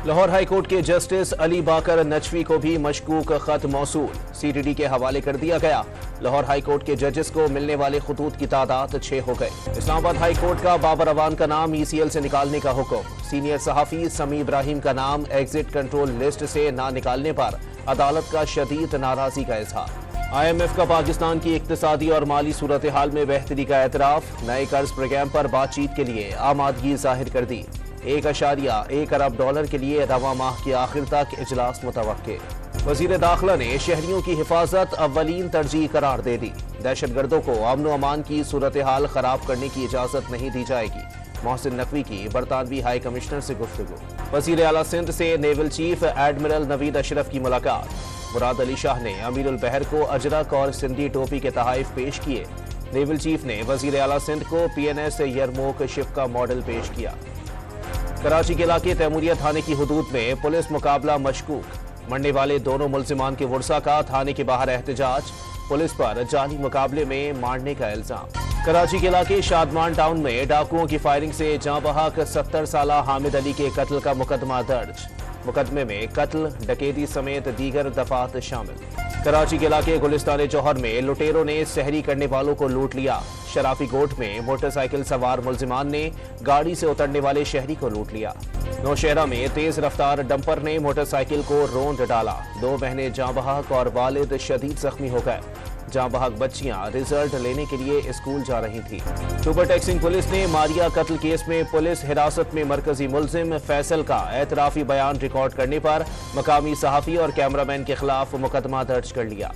Lahore high court کے justice علی باقر نجفی کو بھی مشکوک خط موصول CTD کے حوالے کر دیا گیا۔ لاہور ہائی کورٹ کے ججز کو ملنے والے خطوط کی تعداد 6 ہو گئے۔ اسلام آباد ہائی کورٹ کا بابر اعوان کا نام ECL سے نکالنے کا حکم۔ سینئر صحافی سمیع ابراہیم کا نام ایگزٹ کنٹرول لسٹ سے نہ نکالنے پر عدالت کا شدید ناراضی کا اظہار۔ IMF کا پاکستان کی اقتصادی اور مالی صورتحال میں بہتری کا اعتراف۔ نئے قرض پروگرام پر بات چیت کے لیے آمادگی ظاہر کر دی۔ $1.1 ارب کے لیے رواں ماہ کے آخر تک اجلاس متوقع۔ وزیر داخلہ نے شہریوں کی حفاظت اولین ترجیح قرار دے دی۔ دہشت گردوں کو امن و امان کی صورتحال خراب کرنے کی اجازت نہیں دی جائے گی۔ محسن نقوی کی برطانوی ہائی کمشنر سے گفتگو۔ وزیر اعلیٰ سندھ سے نیول چیف ایڈمرل نوید اشرف کی ملاقات۔ مراد علی شاہ نے امیر البحر کو اجرک اور سندھی ٹوپی کے تحائف پیش کیے۔ نیول چیف نے وزیر اعلیٰ سندھ کو PNS یرموک شپ کا ماڈل پیش کیا۔ کراچی کے علاقے تیموریہ تھانے کی حدود میں پولیس مقابلہ مشکوک۔ مرنے والے دونوں ملزمان کے ورثاء کا تھانے کے باہر احتجاج۔ پولیس پر جعلی مقابلے میں مارنے کا الزام۔ کراچی کے علاقے شادمان ٹاؤن میں ڈاکوؤں کی فائرنگ سے جاں بحق 70 سالہ حامد علی کے قتل کا مقدمہ درج۔ مقدمے میں قتل، ڈکیتی سمیت دیگر دفعات شامل۔ کراچی کے علاقے گلستان جوہر میں لٹیروں نے سحری کرنے والوں کو لوٹ لیا۔ شرافی گوٹ میں موٹر سائیکل سوار ملزمان نے گاڑی سے اترنے والے شہری کو لوٹ لیا۔ نوشہرہ میں تیز رفتار ڈمپر نے موٹر سائیکل کو روند ڈالا۔ 2 بہنیں جاں بحق اور والد شدید زخمی ہو گئے۔ جاں بحق بچیاں رزلٹ لینے کے لیے اسکول جا رہی تھیں۔ سپر ٹیکسنگ پولیس نے ماریا قتل کیس میں پولیس حراست میں مرکزی ملزم فیصل کا اعترافی بیان ریکارڈ کرنے پر مقامی صحافی اور کیمرامین کے خلاف مقدمہ درج کر لیا۔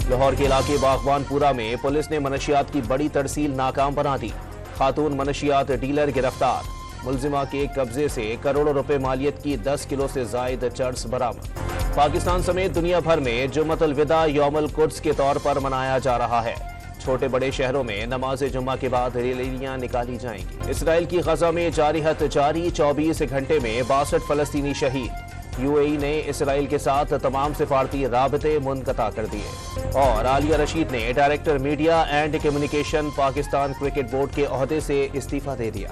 لاہور کے علاقے باغبان پورہ میں پولیس نے منشیات کی بڑی ترسیل ناکام بنا دی۔ خاتون منشیات ڈیلر گرفتار۔ ملزمہ کے قبضے سے کروڑوں روپے مالیت کی 10 کلو سے زائد چرس برآمد۔ پاکستان سمیت دنیا بھر میں جمعۃ الوداع یوم القدس کے طور پر منایا جا رہا ہے۔ چھوٹے بڑے شہروں میں نماز جمعہ کے بعد ریلیاں نکالی جائیں گی۔ اسرائیل کی غزہ میں جارحیت جاری، 24 گھنٹے میں 62 فلسطینی شہید۔ UAE نے اسرائیل کے ساتھ تمام سفارتی رابطے منقطع کر دیے۔ اور عالیہ رشید نے director media and communication Pakistan cricket board کے عہدے سے استعفیٰ دے دیا۔